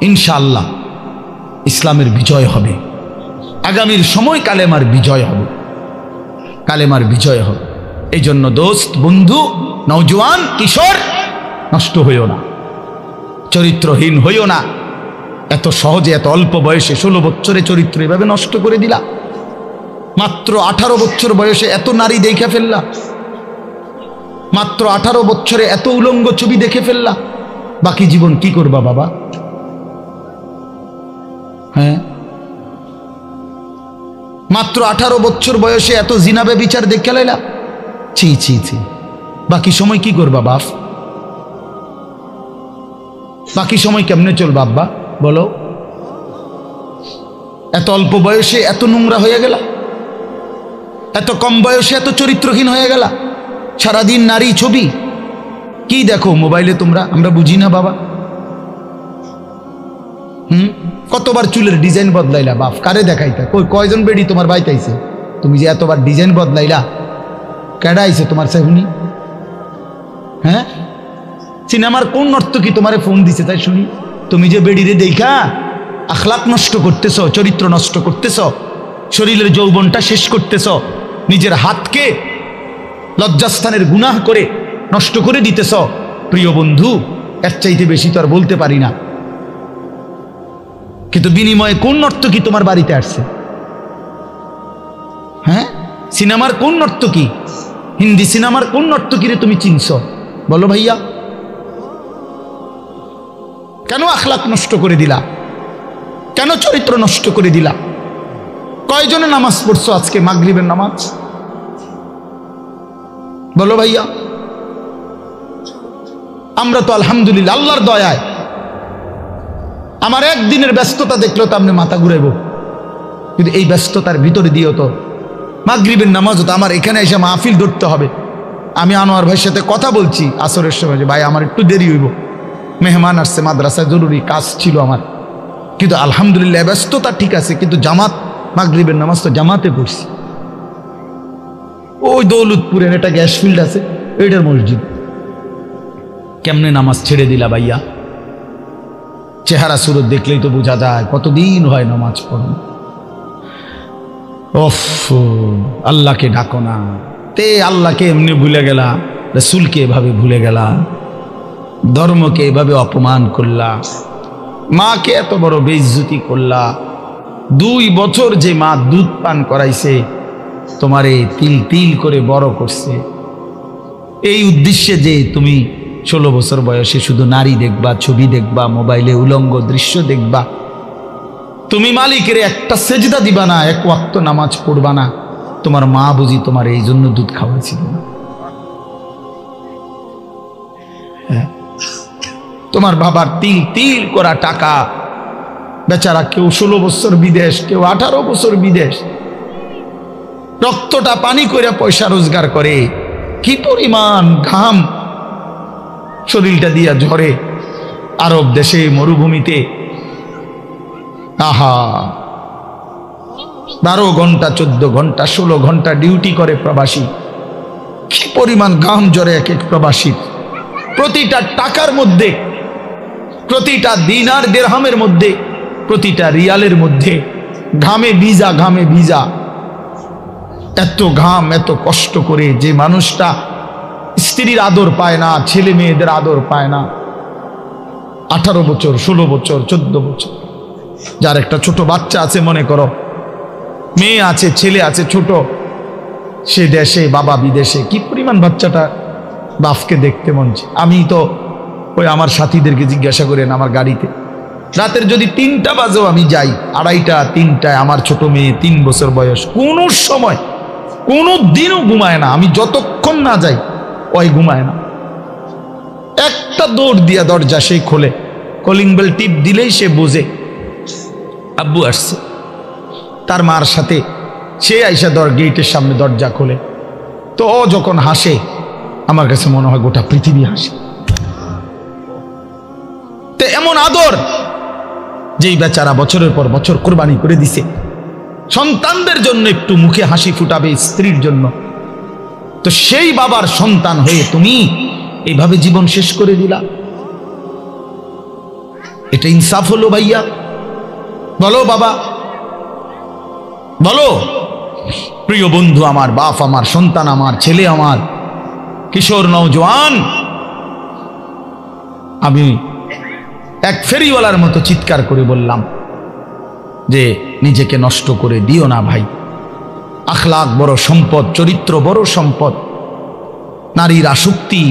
ইনশাআল্লাহ ইসলামের বিজয় হবে, আগামীর সময় কালেমার বিজয় হবে, কালেমার বিজয় হবে। এই জন্য দোস্ত, বন্ধু, নওজোয়ান, কিশোর, নষ্ট হইও না, চরিত্রহীন হইও না। এত সহজে, এত অল্প বয়সে 16 বছরে চরিত্র এভাবে নষ্ট করে দিলা। মাত্র 18 বছর বয়সে এত নারী দেখে ফেললা, মাত্র 18 বছরে এত উলঙ্গ ছবি দেখে ফেললা। বাকি জীবন কি করবা বাবা? হ্যাঁ, মাত্র 18 বছর বয়সে এত জিনা ব্যভিচার দেখে লাইলা। ছি ছি ছি, বাকি সময় কি করবা বাপ? বাকি সময় কেমনে চলবা আব্বা বলো? এত অল্প বয়সে এত নোংরা হয়ে গেলা, এত কম বয়সে এত চরিত্রহীন হয়ে গেলা। সারাদিন নারী ছবি কি দেখো মোবাইলে তোমরা, আমরা বুঝি না বাবা। কতবার চুলের ডিজাইন বদলাইলা বাপ? কারে দেখাইতা? কয়জন বেড়ি তোমার বাইতে আইছে? তুমি যে এতবার ডিজাইন বদলাইলা, কেডা আইছে তোমার সেহুনি? হ্যাঁ, সিনেমার কোন নর্তকী তোমারে ফোন দিছে তাই শুনি? তুমি যে বেড়িরে দেখা আখলাক নষ্ট করতেছ, চরিত্র নষ্ট করতেছ, শরীরের যৌবনটা শেষ করতেছ, নিজের হাতকে লজ্জাস্থানের গুনাহ করে নষ্ট করে দিতেছ। প্রিয় বন্ধু, এর চাইতে বেশি তো আর বলতে পারি না। কিন্তু বিনিময়ে কোন নর্তকী তোমার বাড়িতে আসছে? হ্যাঁ, সিনেমার কোন নর্তকী, হিন্দি সিনেমার কোন নর্তকীরে তুমি চিনছ বলো ভাইয়া? কেন আখলাক নষ্ট করে দিলা? কেন চরিত্র নষ্ট করে দিলা? কয়জনে নামাজ পড়ছো আজকে মাগরিবের নামাজ বলো ভাইয়া? আমরা তো আলহামদুলিল্লাহ আল্লাহর দয়ায়, আমার একদিনের ব্যস্ততা দেখলেও তো আপনি মাথা ঘুরাইব, কিন্তু এই ব্যস্ততার ভিতরে দিয়েও তো মাগরিবের নামাজ হতো। আমার এখানে এসে মাহফিল ধরতে হবে। আমি আনোয়ার ভাইয়ের সাথে কথা বলছি আসরের সময় যে ভাই আমার একটু দেরি হইব, মেহমান আসছে, মাদ্রাসায় জরুরি কাজ ছিল আমার, কিন্তু আলহামদুলিল্লাহ ব্যস্ততা ঠিক আছে, কিন্তু জামাত মাগরিবের নামাজ তো জামাতে পড়ছি। ওই দৌলতপুরের একটা গ্যাস ফিল্ড আছে, এইটার মসজিদ। কেমনে নামাজ ছেড়ে দিলা ভাইয়া? চেহারা সুরত দেখলেই তো বোঝা যায় কতদিন হয় নামাজ পড়ো। ওফ, আল্লাহকে ডাকো না। তে আল্লাহকে এমনি ভুলে গেলা, রাসূলকে এভাবে ভুলে গেলা, ধর্মকে এভাবে অপমান করলা, মাকে এত বড় বেইজ্জতি করলা। 2 বছর যে মা দুধ পান করাইছে, তোমারে তিল তিল করে বড় করছে, এই উদ্দেশ্যে যে তুমি 16 বছর বয়সে শুধু নারী দেখবা, ছবি দেখবা, মোবাইলে উলঙ্গ দৃশ্য দেখবা, তুমি মালিকের একটা সেজদা দিবা না, 1 ওয়াক্ত নামাজ পড়বা না, তোমার মা বুঝি তোমার এই জন্য দুধ খাওয়াইছিল না? তোমার বাবার তিল তিল করা টাকা, বেচারা কেউ 16 বছর বিদেশ, কেউ 18 বছর বিদেশ, রক্তটা পানি করে পয়সা রোজগার করে, কি পরিমাণ ঘাম শরীরটা দিয়া ঝরে আরব দেশে মরুভূমিতে। আহা, 12 ঘন্টা 14 ঘন্টা 16 ঘন্টা ডিউটি করে প্রবাসী, কি পরিমাণ ঘাম ঝরে এক এক প্রবাসী। প্রতিটা টাকার মধ্যে, প্রতিটা দিনার দিরহামের মধ্যে, প্রতিটা রিয়ালের মধ্যে ঘামে ভিজা, ঘামে ভিজা। এত ঘাম, এত কষ্ট করে যে মানুষটা স্ত্রীর আদর পায় না, ছেলে মেয়েদের আদর পায় না, 18 বছর 16 বছর 14 বছর, যার একটা ছোট বাচ্চা আছে, মনে করো মেয়ে আছে, ছেলে আছে ছোট, সে দেশে, বাবা বিদেশে, কি পরিমাণ বাচ্চাটা বাপকে দেখতে মন চায়। আমি তো ওই আমার সাথীদেরকে জিজ্ঞাসা করেন, আমার গাড়িতে রাতের যদি 3টা বাজেও আমি যাই, 2:30 3টায়, আমার ছোট মেয়ে 3 বছর বয়স, কোনো সময় কোনো দিনও ঘুমায় না। আমি যতক্ষণ না যাই ওই ঘুমায় না। একটা দৌড় দিয়া দরজা সেই খোলে, কলিং বেল টিপ দিলেই সে বোঝে আব্বু আসছে। তার মার সাথে সে আইসা গেটের সামনে দরজা খোলে, তো ও যখন হাসে আমার কাছে মনে হয় গোটা পৃথিবী হাসে। তো এমন আদর, যেই বেচারা বছরের পর বছর কোরবানি করে দিছে সন্তানদের জন্য, একটু মুখে হাসি ফুটাবে স্ত্রীর জন্য, তো সেই বাবার সন্তান হয়ে তুমি এইভাবে জীবন শেষ করে দিলা। এটা ইনসাফ হলো ভাইয়া? বলো বাবা, বলো। প্রিয় বন্ধু আমার, বাপ আমার, সন্তান আমার, ছেলে আমার, কিশোর নওজোয়ান, আমি এক ফেরিওয়ালার মতো চিৎকার করে বললাম যে নিজেকে নষ্ট করে দিও না ভাই। আখলাক বড় সম্পদ, চরিত্র বড় সম্পদ। নারীর আসক্তি,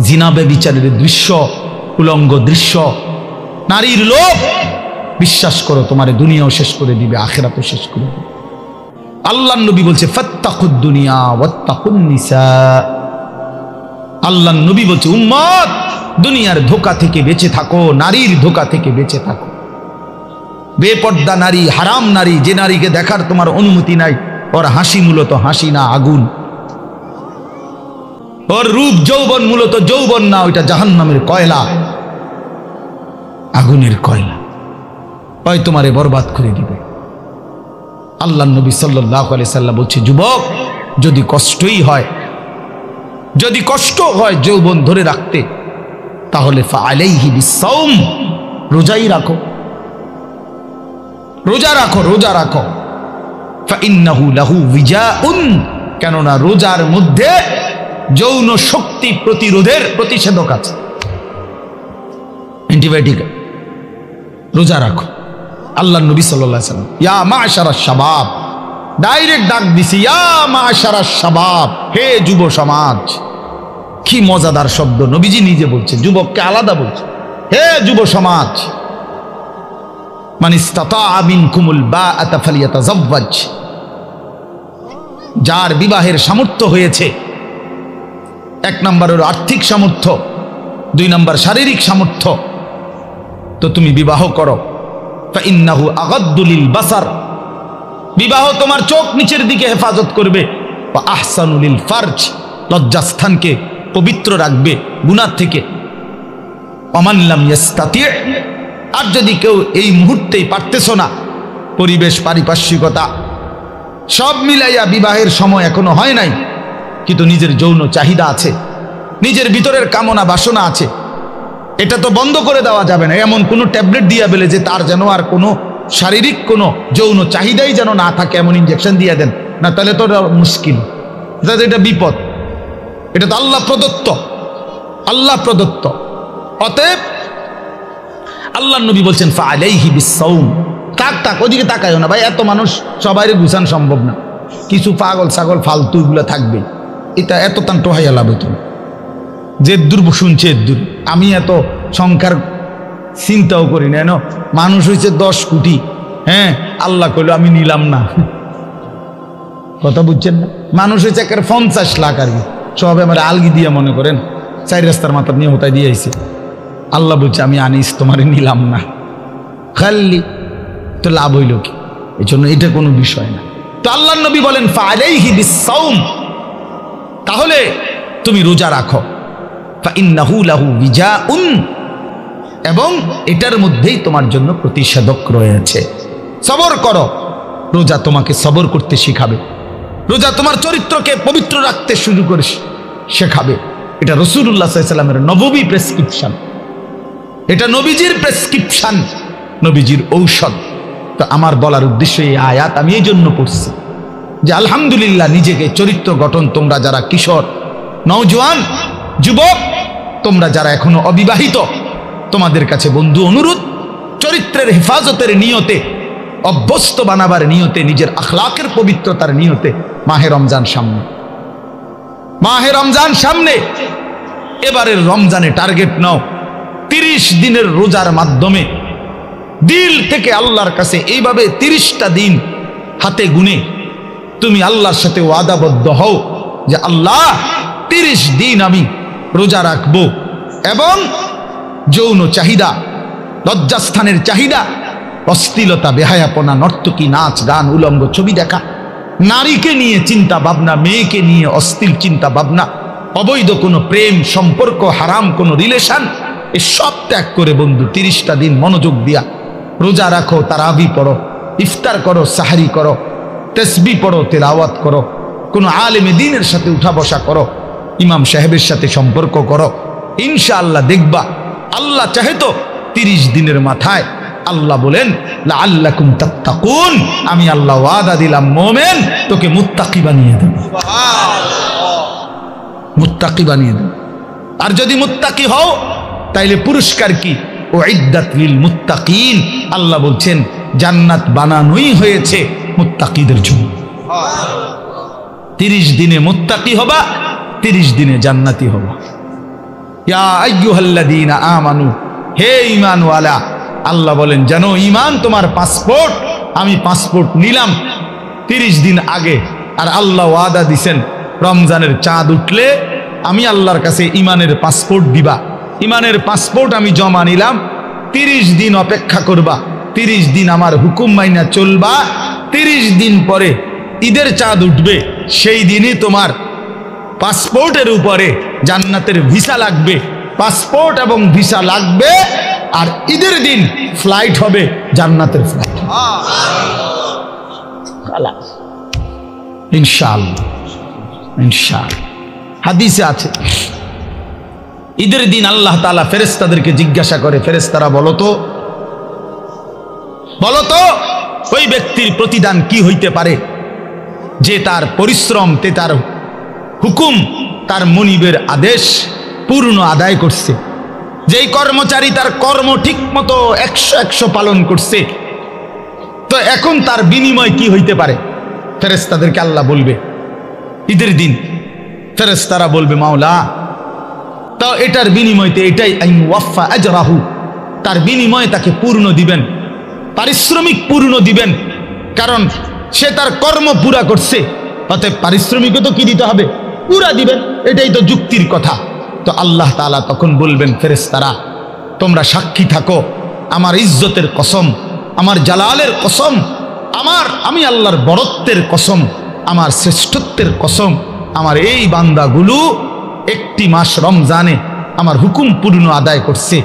জিনা ব্যভিচারের দৃশ্য, উলঙ্গ দৃশ্য, নারীর লোভ, বিশ্বাস করো তোমার দুনিয়াও শেষ করে দিবে, আখিরাতও শেষ করে দিবে। আল্লাহর নবী বলছে ফাত্তাকুদ দুনিয়া ওয়াত্তাকুন নিসা। আল্লাহর নবী বলছে উম্মত, দুনিয়ার ধোঁকা থেকে বেঁচে থাকো, নারীর ধোঁকা থেকে বেঁচে থাকো। বেপর্দা নারী, হারাম নারী, যে নারীকে দেখার তোমার অনুমতি নাই, ওর হাসি মূলত হাসি না, আগুন। ওর রূপ যৌবন মূলত যৌবন না, ওইটা জাহান্নামের কয়লা, আগুনের কয়লা। ওই তোমারে বরবাদ করে দিবে। আল্লাহ নবী সাল্লাল্লাহু আলাইহি সাল্লাম বলছে যুবক, যদি কষ্টই হয়, যদি কষ্ট হয় যৌবন ধরে রাখতে, তাহলে ফাআলাইহি বিসাওম, রোজাই রাখো, রোজা রাখো, রোজা রাখো। ফাইন্নাহু লাহু বিজাউন, কেননা রোজার মধ্যে যৌন শক্তি প্রতিরোধের প্রতিষেধক আছে, অ্যান্টিবায়োটিক। রোজা রাখো। আল্লাহ নবী সাল্লাল্লাহু আলাইহি সাল্লাম ইয়া মাশারাশ শাবাব, ডাইরেক্ট ডাক দিছি, ইয়া মাশারাশ শাবাব, হে যুব সমাজ। কি মজাদার শব্দ, নবীজি নিজে বলছে, যুবককে আলাদা বলছে, হে যুব সমাজ। মান ইসতাতাআ মিনকুমুল বাআতা ফালিয়াতাযাওয়াজ, যার বিবাহের সামর্থ্য হয়েছে, এক নম্বর হলো আর্থিক সামর্থ্য, দুই নম্বর শারীরিক সামর্থ্য, তো তুমি বিবাহ করো। ফাইন্নাহু আগাদ্দু লিল বাসার, বিবাহ তোমার চোখ নিচের দিকে হেফাজত করবে। ওয়া আহসানু লিল ফারজ, লজ্জাস্থানকে পবিত্র রাখবে গুনাহ থেকে। ওমান লাম ইয়াস্তাতি, আর যদি কেউ এই মুহূর্তেই পারতেছ না, পরিবেশ, পারিপার্শ্বিকতা সব মিলাইয়া বিবাহের সময় এখনো হয় নাই, কিন্তু নিজের যৌন চাহিদা আছে, নিজের ভিতরের কামনা বাসনা আছে, এটা তো বন্ধ করে দেওয়া যাবে না। এমন কোনো ট্যাবলেট দিয়া বেলে যে তার যেন আর কোনো শারীরিক কোনো যৌন চাহিদাই যেন না থাকে, এমন ইনজেকশন দিয়ে দেন না, তাহলে তো মুশকিল, এটা বিপদ। এটা তো আল্লাহ প্রদত্ত, আল্লাহ প্রদত্ত। অতএব আল্লাহ নবী বলছেন ফাআলাইহি বিসাওম। তাক ওদিকে তাকায়ও না ভাই, এত মানুষ সবাই গুছান সম্ভব না, কিছু পাগল ছাগল ফালতু এগুলো থাকবে, এটা এত তান টোহাইয়া লাভ হতো। যে দূর শুনছে দূর, আমি এত সংখ্যার চিন্তাও করি না। মানুষ হয়েছে 10 কোটি, হ্যাঁ, আল্লাহ কইল আমি নিলাম না, কথা বুঝছেন না? মানুষ হয়েছে 50 লাখ আর কি, সব আমার আলগি দিয়ে মনে করেন 4 রাস্তার মাথা নিয়ে হোতায় দিয়ে আইছে। আল্লাহ বলছে আমি আনিস, তোমারে নিলাম না, খালি তো লাভ হইল কি? এই জন্য এটা কোনো বিষয় না। তো আল্লাহ নবী বলেন ফাআলাইহি বিসাওম, তাহলে তুমি রোজা রাখো। ফাইন্নাহু লাহু বিজাউন, এবং এটার মধ্যেই তোমার জন্য প্রতিষেধক রয়েছে। সবর করো, রোজা তোমাকে সবর করতে শিখাবে, রোজা তোমার চরিত্রকে পবিত্র রাখতে শুরু করে শেখাবে। এটা রাসূলুল্লাহ সাল্লাল্লাহু আলাইহি ওয়াসাল্লামের নববী প্রেসক্রিপশন, এটা নবীজির প্রেসক্রিপশন, নবীজির ঔষধ। তো আমার বলার উদ্দেশ্য এই আয়াত আমি এই জন্য পড়ছি যে আলহামদুলিল্লাহ, নিজেকে চরিত্র গঠন, তোমরা যারা কিশোর, নওজোয়ান, যুবক, তোমরা যারা এখনো অবিবাহিত, তোমাদের কাছে বন্ধু অনুরোধ, চরিত্রের হেফাজতের নিয়তে, অভ্যস্ত বানাবার নিয়তে, নিজের আখলাকের পবিত্রতার নিয়তে মাহে রমজান সামনে, মাহে রমজান সামনে। এবারের রমজানে টার্গেট নাও 30 দিনের রোজার মাধ্যমে দিল থেকে আল্লাহর কাছে এইভাবে 30টা দিন হাতে গুনে তুমি আল্লাহর সাথে ওয়াদাবদ্ধ হও যে আল্লাহ 30 দিন আমি রোজা রাখবো, এবং যৌন চাহিদা, লজ্জাস্থানের চাহিদা, অশ্লীলতা, বেহায়াপনা, নর্তকী, নাচ গান, উলঙ্গ ছবি দেখা, নারীকে নিয়ে চিন্তা ভাবনা, মেয়েকে নিয়ে অশ্লীল চিন্তা ভাবনা, অবৈধ কোনো প্রেম সম্পর্ক, হারাম কোনো রিলেশন, এ সব ত্যাগ করে বন্ধু 30টা দিন মনোযোগ দিয়া রোজা রাখো, তারাবি পড়ো, ইফতার করো, সাহারি করো, তাসবিহ পড়ো, তেলাওয়াত করো, কোনো আলেমে দ্বীনের সাথে উঠা বসা করো, ইমাম সাহেবের সাথে সম্পর্ক করো। ইনশাআল্লাহ দেখবা আল্লাহ চাহে তো 30 দিনের মাথায় আল্লাহ বলেন লাআল্লাকুম তাত্তাকুন, আমি আল্লাহ ওয়াদা দিলাম মোমেন তোকে মুত্তাকি বানিয়ে দেব, মুত্তাকি বানিয়ে দেব। আর যদি মুত্তাকি হও তাইলে পুরস্কার কি? উইদ্দাত লিল মুত্তাকিন, আল্লাহ বলছেন জান্নাত বানানোই হয়েছে মুত্তাকিদের জন্য। 30 দিনে মুত্তাকি হবা, 30 দিনে জান্নাতি হবা। ইয়া আইয়ুহাল্লাযীনা আমানু, হে ঈমানওয়ালা, আল্লাহ বলেন জানো ঈমান তোমার পাসপোর্ট, আমি পাসপোর্ট নিলাম 30 দিন আগে। আর আল্লাহ ওয়াদা দিছেন রমজানের চাঁদ উঠলে আমি আল্লাহর কাছে ঈমানের পাসপোর্ট দিবা। ঈমানের পাসপোর্ট আমি জমা নিলাম, 30 দিন অপেক্ষা করবা, 30 দিন আমার হুকুম মাইনা চলবা। 30 দিন পরে ঈদের চাঁদ উঠবে, সেই দিনই তোমার পাসপোর্টের উপরে জান্নাতের ভিসা লাগবে। পাসপোর্ট এবং ভিসা লাগবে, আর ঈদের দিন ফ্লাইট হবে জান্নাতের ফ্লাইট, ইনশাআল্লাহ। ইনশাআল্লাহ হাদিসে আছে ঈদের দিন আল্লাহ তাআলা ফেরেশতাদেরকে জিজ্ঞাসা করে, ফেরেশতারা বলো তো ওই ব্যক্তির প্রতিদান কি হইতে পারে যে তার পরিশ্রম, তার হুকুম, তার মনিবের আদেশ পূর্ণ আদায় করছে, যেই কর্মচারী তার কর্ম ঠিক মতো 100 পালন করছে, তো এখন তার বিনিময় কি হইতে পারে? ফেরেশতাদেরকে আল্লাহ বলবে ঈদের দিন, ফেরেশতারা বলবে মাওলা তো এটার বিনিময়তে এটাই আইন ওয়াফা আজরাহু, তার বিনিময়ে তাকে পূর্ণ দিবেন, পারিশ্রমিক পূর্ণ দিবেন, কারণ সে তার কর্ম পুরা করছে, অতএব পারিশ্রমিকও তো কি দিতে হবে? পুরা দিবেন, এটাই তো যুক্তির কথা। তো আল্লাহ তাআলা তখন বলবেন ফেরেশতারা তোমরা সাক্ষী থাকো, আমার ইজ্জতের কসম, আমার জালালের কসম, আমি আল্লাহর বরত্বের কসম, আমার শ্রেষ্ঠত্বের কসম, আমার এই বান্দাগুলো 1 মাস রমজানে আমার হুকুম পূর্ণ আদায় করছে,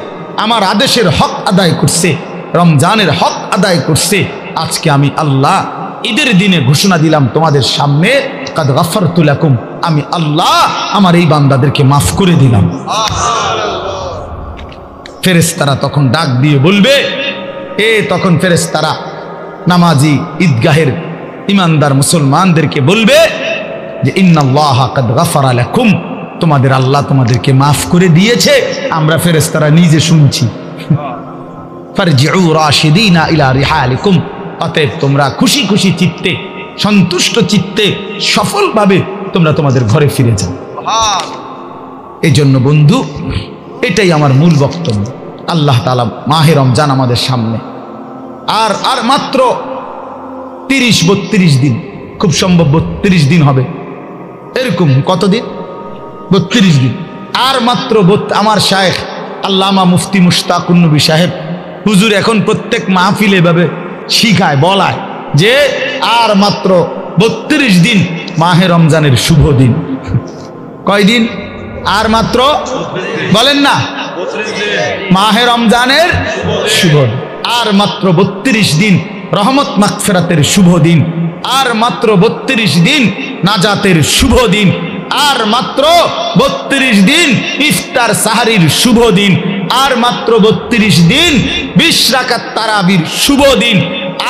আমার আদেশের হক আদায় করছে, রমজানের হক আদায় করছে। আজকে আমি আল্লাহ ঈদের দিনে ঘোষণা দিলাম তোমাদের সামনে, কাদ গাফারতু লাকুম, আমি আল্লাহ আমার এই বান্দাদেরকে মাফ করে দিলাম। ফেরেশতারা তখন ডাক দিয়ে বলবে, তখন ফেরেশতারা নামাজি ঈদগাহের ইমানদার মুসলমানদেরকে বলবে যে ইন্নাল্লাহা কাদ গাফারা লাকুম, তোমাদের আল্লাহ তোমাদেরকে মাফ করে দিয়েছে। আমরা ফেরেশতারা নিজে শুনছি। ফারজিউ রাশিদিনা ইলা রিহালিকুম, অতএব তোমরা খুশি খুশি চিত্তে, সন্তুষ্ট চিত্তে, সফলভাবে তোমরা তোমাদের ঘরে ফিরে যাও। এই জন্য বন্ধু, এটাই আমার মূল বক্তব্য। আল্লাহ তাআলা মাহে রমজান আমাদের সামনে, আর মাত্র 30-32 দিন, খুব সম্ভব 32 দিন হবে, এরকম কতদিন? 32 দিন। আর মাত্র আমার শায়েখ আল্লামা মুফতি মুশতাকুন নবী সাহেব হুজুর এখন প্রত্যেক মাহফিলে এভাবে শিখায়, বলায় যে আর মাত্র 32 দিন মাহে রমজানের শুভ দিন। কয়দিন? আর মাত্র, বলেন না, মাহে রমজানের শুভ, আর মাত্র 32 দিন রহমত মাগফিরাতের শুভ দিন, আর মাত্র 32 দিন নাজাতের শুভ দিন, আর মাত্র 32 দিন ইফতার সাহারির শুভ দিন, আর মাত্র 32 দিন 20 রাকাত তারাবির শুভ দিন,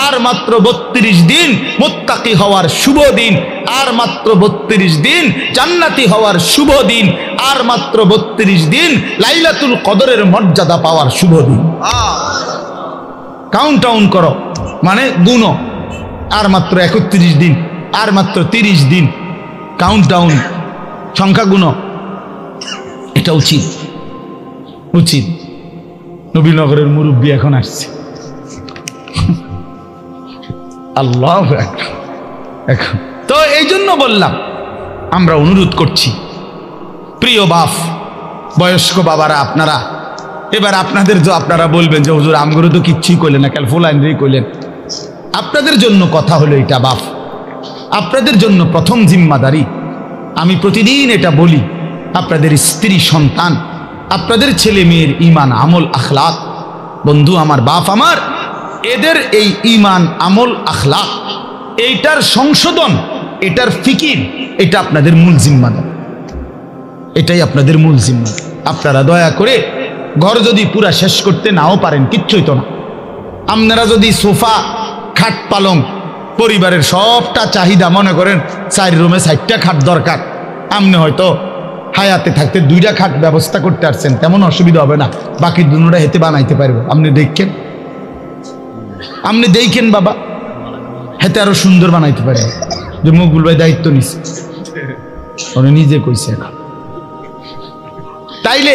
আর মাত্র 32 দিন মুত্তাকি হওয়ার শুভ দিন, আর মাত্র 32 দিন জান্নাতি হওয়ার শুভ দিন, আর মাত্র 32 দিন লাইলাতুল কদরের মর্যাদা পাওয়ার শুভ দিন। কাউন্ট ডাউন করো, মানে গুনো, আর মাত্র 31 দিন, আর মাত্র 30 দিন, কাউন্ট ডাউন, সংখ্যা গুনো। এটা উচিত নবীনগরের মুরব্বী এখন আসছে, আল্লাহু আকবার। এখন তো এই জন্য বললাম, আমরা অনুরোধ করছি প্রিয় বাপ, বয়স্ক বাবারা, আপনারা এবার আপনারা বলবেন যে হুজুর আমগুলো তো কিচ্ছুই কইলেন না, কাল ফুলাইনরেই কইলেন। আপনাদের জন্য কথা হলো এটা বাপ, আপনাদের জন্য প্রথম জিম্মাদারি। আমি প্রতিদিন এটা বলি, আপনাদের স্ত্রী সন্তান, আপনাদের ছেলে মেয়ের ঈমান আমল আখলাক, বন্ধু আমার, বাপ আমার, এদের এই ঈমান আমল আখলাক, এইটার সংশোধন, এটার ফিকির, এটা আপনাদের মূল জিম্মাদারি, এটাই আপনাদের মূল জিম্মাদারি। আপনারা দয়া করে ঘর যদি পুরা শেষ করতে নাও পারেন কিচ্ছুই তো না। আপনারা যদি সোফা খাট পালং পরিবারের সবটা চাহিদা মনে করেন 4 রুমে 4টা খাট দরকার, আপনি হয়তো হায়াতে থাকতে 2টা খাট ব্যবস্থা করতে পারছেন, তেমন অসুবিধা হবে না, বাকি দুটোটা হেতে বানাইতে পারবো। আপনি দেখেন বাবা, হেতে আরো সুন্দর বানাইতে পারে। যে মকবুল ভাই দায়িত্ব নিছে, উনি নিজে কইছে না, তাইলে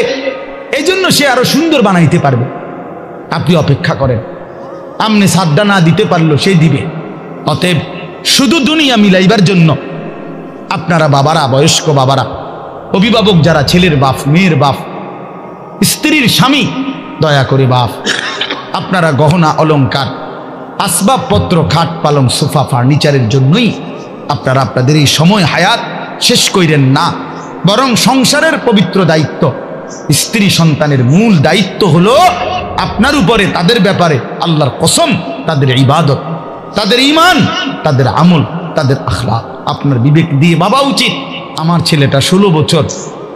এই জন্য সে আরো সুন্দর বানাইতে পারবে। আপনি অপেক্ষা করেন, আপনি সাদ্দা না দিতে পারলো সে দিবে। অতএব শুধু দুনিয়া মিলাইবার জন্য আপনারা বাবারা, বয়স্ক বাবারা, অভিভাবক যারা, ছেলের বাপ, মেয়ের বাপ, স্ত্রীর স্বামী, দয়া করে বাপ আপনারা গহনা অলংকার, আসবাবপত্র, খাট পালং, সোফা, ফার্নিচারের জন্যই আপনারা আপনাদের এই সময় হায়াত শেষ কইরেন না, বরং সংসারের পবিত্র দায়িত্ব, স্ত্রী সন্তানের মূল দায়িত্ব হলো আপনার উপরে, তাদের ব্যাপারে আল্লাহর কসম তাদের ইবাদত, তাদের ঈমান, তাদের আমল, তাদের আখলাক আপনার বিবেক দিয়ে ভাবা উচিত। আমার ছেলেটা 16 বছর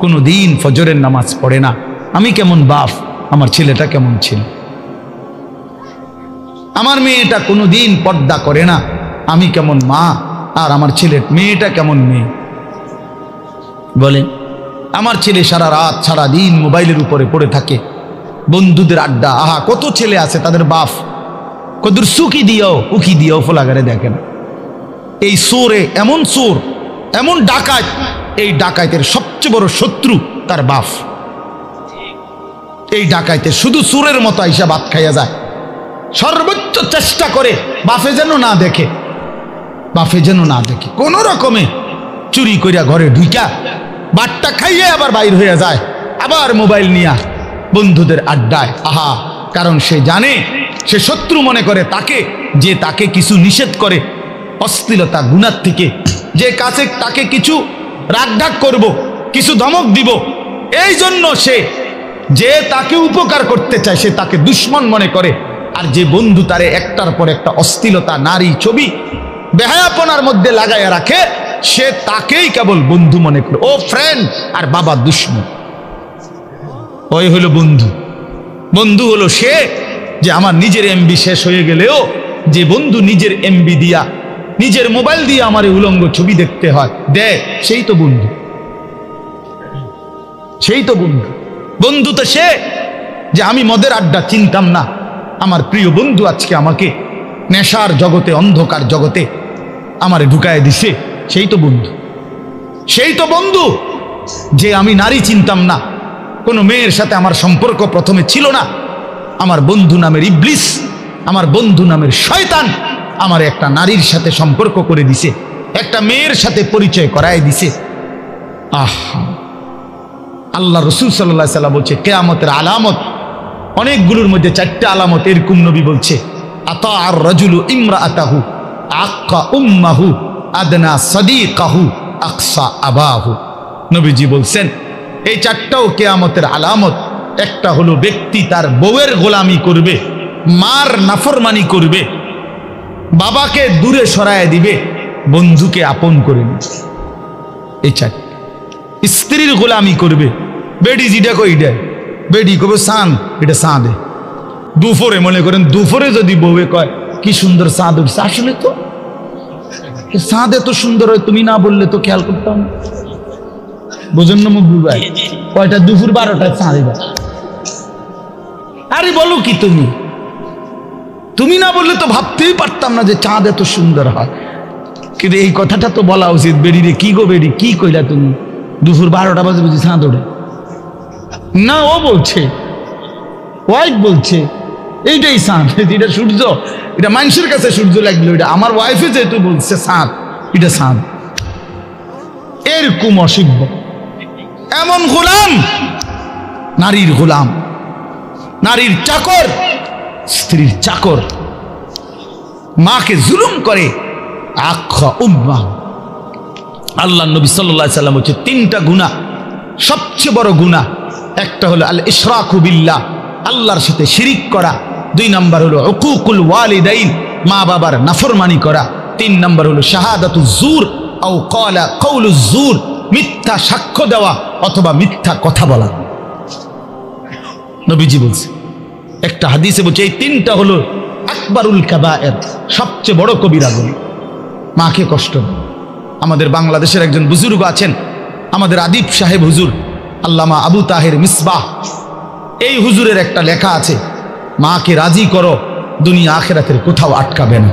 কোনো দিন ফজরের নামাজ পড়ে না, আমি কেমন বাপ, আমার ছেলেটা কেমন ছিল। আমার মেয়েটা কোনো দিন পর্দা করে না, আমি কেমন মা, আর আমার মেয়েটা কেমন মেয়ে। বলেন, আমার ছেলে সারা রাত সারা দিন মোবাইলের উপরে পড়ে থাকে, বন্ধুদের আড্ডা, আহা কত ছেলে আছে তাদের বাপ কদুর সুকি দিও উকি দিও ফোলাগারে দেখেন। এই চোরে এমন চোর, এমন ডাকাত, এই ডাকাইতের সবচেয়ে বড় শত্রু তার বাপ। এই ডাকাইতে শুধু চোরের মতো আইসা ভাত খাইয়া যায়, সর্বোচ্চ চেষ্টা করে বাপে যেন না দেখে, বাপে যেন না দেখে, কোন রকমে চুরি করিয়া ঘরে ঢুইকা বাটটা খাইয়ে আবার বাইর হয়ে যায়, আবার মোবাইল নিয়া বন্ধুদের আড্ডায়, আহা, কারণ সে জানে, সে শত্রু মনে করে তাকে, যে তাকে কিছু নিষেধ করে অশ্লীলতা গুনার থেকে, যে কাছে তাকে কিছু রাগঢাক করব, কিছু ধমক দিব, এই জন্য সে যে তাকে উপকার করতে চায় সে তাকে দুশ্মন মনে করে। আর যে বন্ধু তারে একটার পর একটা অশ্লীলতা, নারী, ছবি, বেহায়াপনার মধ্যে লাগাইয়া রাখে, সে তাকেই কেবল বন্ধু মনে করে, ও ফ্রেন্ড, আর বাবা দুশ্মন। ওই হলো বন্ধু। বন্ধু হলো সে যে আমার নিজের এমবি শেষ হয়ে গেলেও যে বন্ধু নিজের এমবি দিয়া, নিজের মোবাইল দিয়ে আমার উলঙ্গ ছবি দেখতে হয়, দেখ, সেই তো বন্ধু, সেই তো বন্ধু। বন্ধু তো সে যে আমি মদের আড্ডা চিনতাম না, আমার প্রিয় বন্ধু আজকে আমাকে নেশার জগতে, অন্ধকার জগতে আমারে ঢুকায় দিছে, সেই তো বন্ধু। সেই তো বন্ধু যে আমি নারী চিনতাম না, কোনো মেয়ের সাথে আমার সম্পর্ক প্রথমে ছিল না, আমার বন্ধু নামের ইবলিস, আমার বন্ধু নামের শয়তান আমার একটা নারীর সাথে সম্পর্ক করে দিছে, একটা মেয়ের সাথে পরিচয় করায় দিছে। আল্লাহ রসুল সাল্লাল্লাহু আলাইহি ওয়াসাল্লাম বলছে কিয়ামতের আলামত অনেকগুলোর মধ্যে 4টা আলামত এরকম নবী বলছে, আতা আর রাজুলু ইমরাআতাহু আক্কা উম্মাহু আদনা সাদিকাহু আকসা আবাহু। নবীজি বলছেন এই 4টাও কিয়ামতের আলামত। একটা হলো ব্যক্তি তার বউয়ের গোলামি করবে, মার নাফরমানি করবে, বাবাকে দূরে সরায় দিবে, বন্ধুকে আপন করে নিবে। এই 4। স্ত্রীর গোলামি করবে, বেডি যেটা কই দেয়, বেডি কবে সান, এটা সাঁদে। দুপুরে মনে করেন, দুপুরে যদি বউয়ে কয় কি সুন্দর চাঁদ উঠছে, আসলে তো চাঁদ এত সুন্দর হয়, তুমি না বললে তো খেয়াল করতাম। বুঝুন না মকবুল ভাই, কয়টা দুপুর 12টায় চাঁদ। আরে বলো কি, তুমি না বললে তো ভাবতেই পারতাম না যে চাঁদ এত সুন্দর হয়। কিন্তু এই কথাটা তো বলা উচিত, বেডি রে, কি গো বেডি, কি কইলা তুমি, দুপুর 12টা বাজে বুঝি চাঁদ ওঠে না? ও বলছে, ওয়াইফ বলছে এইটাই চাঁদ, এটা সূর্য, এটা মানুষের কাছে সূর্য লাগলো, এটা আমার ওয়াইফে যেহেতু বলছে চাঁদ, এটা চাঁদ। এরকম অসভ্য, এমন গোলাম, নারীর গোলাম, নারীর চাকর, স্ত্রীর চাকর, মাকে জুলুম করে, আখ্যা উম্মাহ। আল্লাহ নবী সাল্লাল্লাহু আলাইহি ওয়াসাল্লাম বলছে 3টা গুনাহ, সবচেয়ে বড় গুনাহ। একটা হলো আল ইশরাকু বিল্লাহ, আল্লাহর সাথে শিরিক করা। 2 নাম্বার হলো উকুকুল ওয়ালিদাইন, মা বাবার নাফরমানি করা। 3 নাম্বার হলো শাহাদাতুজ জুর আও ক্বালা কাউলুজ জুর, মিথ্যা সাক্ষ্য দেওয়া অথবা মিথ্যা কথা বলা। নবীজি বলছে, একটা হাদিসে বলছে এই তিনটা হলো আকবারুল কাবায়ের, সবচেয়ে বড় কবিরা গুনাহ। মাকে কষ্ট দেয়। আমাদের বাংলাদেশের একজন বুজুর্গ আছেন, আমাদের আদিব সাহেব হুজুর, আল্লামা আবু তাহের মিসবাহ, এই হুজুরের একটা লেখা আছে, মাকে রাজি করো, দুনিয়া আখিরাতের কোথাও আটকাবে না।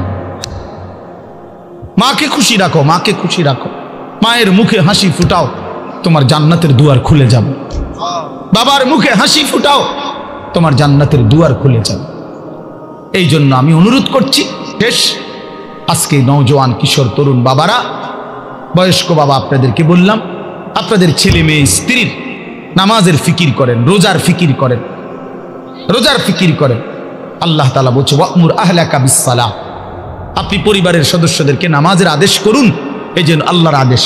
মাকে খুশি রাখো, মাকে খুশি রাখো, মায়ের মুখে হাসি ফুটাও, তোমার জান্নাতের দুয়ার খুলে যাবে। বাবার মুখে হাসি ফুটাও, তোমার জান্নাতের দুয়ার খুলে যাবে। এই জন্য আমি অনুরোধ করছি, শেষ আজকে নওজোয়ান কিশোর তরুণ বাবারা, বয়স্ক বাবা, আপনাদেরকে বললাম, আপনাদের ছেলে মেয়ে স্ত্রীর নামাজের ফিকির করেন, রোজার ফিকির করেন, রোজার ফিকির করেন। আল্লাহ তাআলা বলছে ওয়া'মুর আহলাকা বিস-সালাহ, আপনি পরিবারের সদস্যদেরকে নামাজের আদেশ করুন, এই জন্য আল্লাহর আদেশ।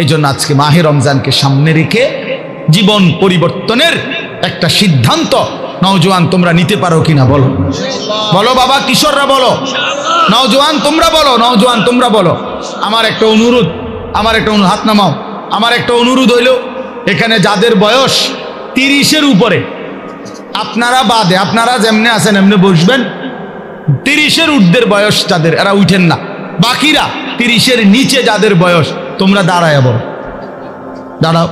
এই জন্য আজকে মাহে রমজানকে সামনে রেখে জীবন পরিবর্তনের একটা সিদ্ধান্ত নওজোয়ান তোমরা নিতে পারো কিনা বলো, বলো বাবা, কিশোররা বলো, নওজোয়ান তোমরা বলো, নওজোয়ান তোমরা বলো। আমার একটা অনুরোধ, হাত নামাও। আমার একটা অনুরোধ হইল, এখানে যাদের বয়স 30-এর উপরে, আপনারা বাদে, আপনারা যেমনে আছেন এমনি বসবেন। 30-এর ঊর্ধ্বের বয়স যাদের, এরা উঠেন না। বাকিরা 30-এর নিচে যাদের বয়স, তোমরা দাঁড়ায় বলো, দাঁড়াও,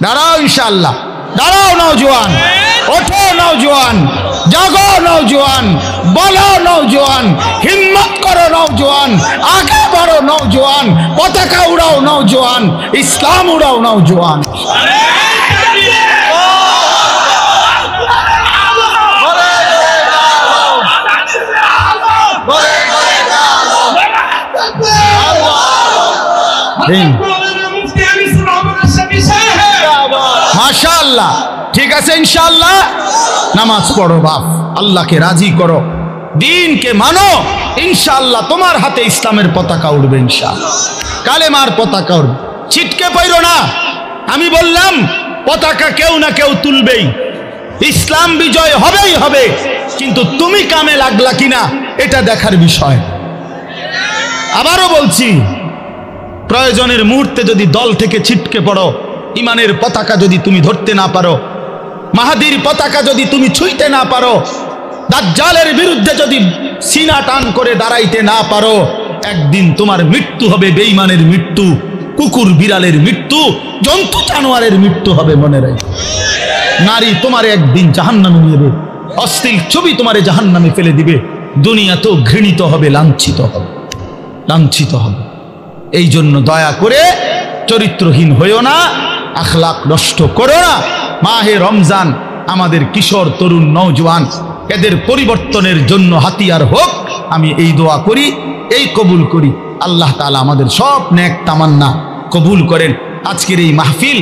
দাঁড়াও, ইনশাআল্লাহ দাঁড়াও। নওজোয়ান ওঠো, নওজোয়ান জাগো, নওজোয়ান বলো, নওজোয়ান হিম্মত করো, নওজোয়ান আগে বাড়ো, নওজোয়ান পতাকা উড়াও, নওজোয়ান ইসলাম উড়াও, নওজোয়ান। মাশাআল্লাহ, ঠিক আছে, ইনশাআল্লাহ নামাজ পড়ো বাপ, আল্লাহকে রাজি করো, দ্বীনকে মানো, ইনশাআল্লাহ তোমার হাতে ইসলামের পতাকা উঠবে, ইনশাআল্লাহ কালেমার পতাকা উঠবে। ছিটকে পড়ো না, আমি বললাম পতাকা কেউ না কেউ তুলবেই, ইসলাম বিজয় হবেই হবে, কিন্তু তুমি কামে লাগলা কিনা এটা দেখার বিষয়। আবারও বলছি, প্রয়োজনের মুহূর্তে যদি দল থেকে ছিটকে পড়ো, ইমানের পতাকা যদি তুমি ধরতে না পারো, মাহাদির পতাকা যদি তুমি ছুঁইতে না পারো, দাজ্জালের বিরুদ্ধে যদি সিনা টান করে দাঁড়াইতে না পারো, একদিন তোমার মৃত্যু হবে বেঈমানের মৃত্যু, কুকুর বিড়ালের মৃত্যু, জন্তু জানোয়ারের মৃত্যু হবে, মনে রাখো। নারী তোমারে একদিন জাহান্নামে নিয়ে যাবে, অশ্লীল ছবি তোমারে জাহান্নামে ফেলে দিবে, দুনিয়া তো ঘৃণিত হবে, লাঞ্ছিত হবে, লাঞ্ছিত হবে। এই জন্য দয়া করে চরিত্রহীন হইও না, আখলাক নষ্ট করো না। মাহে রমজান আমাদের কিশোর তরুণ নওজোয়ান এদের পরিবর্তনের জন্য হাতিয়ার হোক, আমি এই দোয়া করি, এই কবুল করি। আল্লাহ তাআলা আমাদের সব নেক তামান্না কবুল করেন। আজকের এই মাহফিল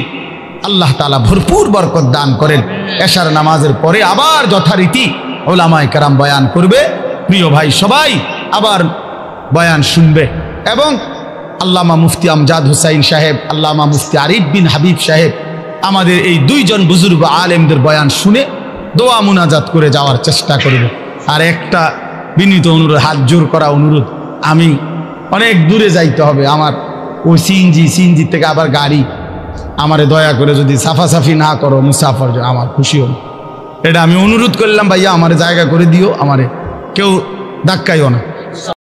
আল্লাহ তাআলা ভরপুর বরকত দান করেন। এশার নামাজের পরে আবার যথারীতি ওলামায়ে কেরাম বয়ান করবে, প্রিয় ভাই সবাই আবার বয়ান শুনবে, এবং আল্লামা মুফতি আমজাদ হুসাইন সাহেব, আল্লামা মুফতি আরিফ বিন হাবিব সাহেব, আমাদের এই দুইজন বুজুর্গ আলেমদের বয়ান শুনে দোয়া মুনাজাত করে যাওয়ার চেষ্টা করবে। আর একটা বিনীত অনুরোধ, হাত জোর করা অনুরোধ, আমি অনেক দূরে যাইতে হবে, আমার ওই সিএনজি থেকে আবার গাড়ি, আমারে দয়া করে যদি সাফাসাফি না করো মুসাফর, আমার খুশি হল। এটা আমি অনুরোধ করলাম, ভাইয়া আমারে জায়গা করে দিও, আমারে কেউ ধাক্কাইও না।